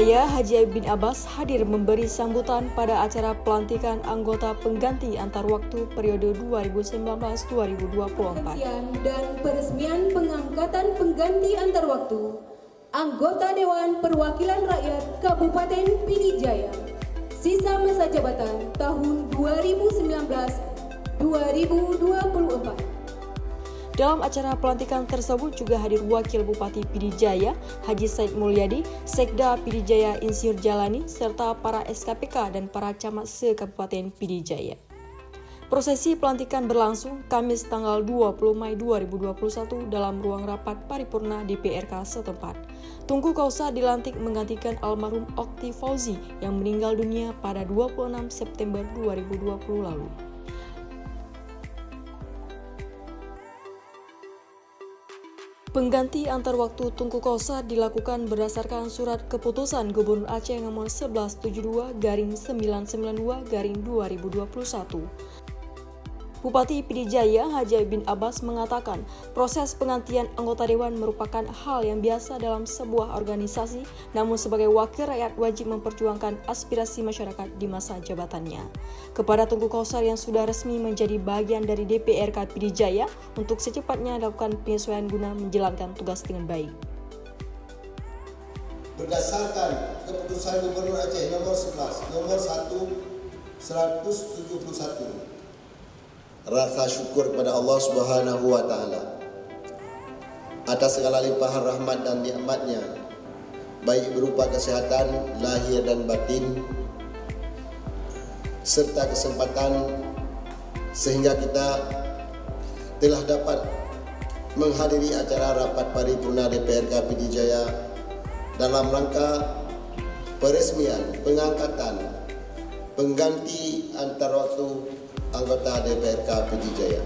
Jaya Haji bin Abbas hadir memberi sambutan pada acara pelantikan anggota pengganti antar waktu periode 2019-2024. Dan peresmian pengangkatan pengganti antar waktu anggota Dewan Perwakilan Rakyat Kabupaten Pidijaya sisa masa jabatan tahun 2019-2024. Dalam acara pelantikan tersebut juga hadir Wakil Bupati Pidijaya, Haji Said Mulyadi, Sekda Pidijaya Insinyur Jalani, serta para SKPK dan para camat se-Kabupaten Pidijaya. Prosesi pelantikan berlangsung Kamis tanggal 20 Mei 2021 dalam ruang rapat paripurna DPRK setempat. Teuku Kausar dilantik menggantikan almarhum Okti Fauzi yang meninggal dunia pada 26 September 2020 lalu. Pengganti antar waktu Teuku Kausar dilakukan berdasarkan surat keputusan Gubernur Aceh nomor 1172/992/2021. Bupati Pidijaya Haji bin Abbas mengatakan proses penggantian anggota dewan merupakan hal yang biasa dalam sebuah organisasi, namun sebagai wakil rakyat wajib memperjuangkan aspirasi masyarakat di masa jabatannya. Kepada Teuku Kausar yang sudah resmi menjadi bagian dari DPRK Pidijaya untuk secepatnya lakukan penyesuaian guna menjalankan tugas dengan baik. Berdasarkan keputusan Gubernur Aceh nomor 171, rasa syukur kepada Allah Subhanahu wa Ta'ala atas segala limpahan rahmat dan nikmat-Nya, baik berupa kesehatan lahir dan batin serta kesempatan sehingga kita telah dapat menghadiri acara rapat paripurna DPRK Pidijaya dalam rangka peresmian pengangkatan pengganti antar waktu anggota DPRK Pidijaya.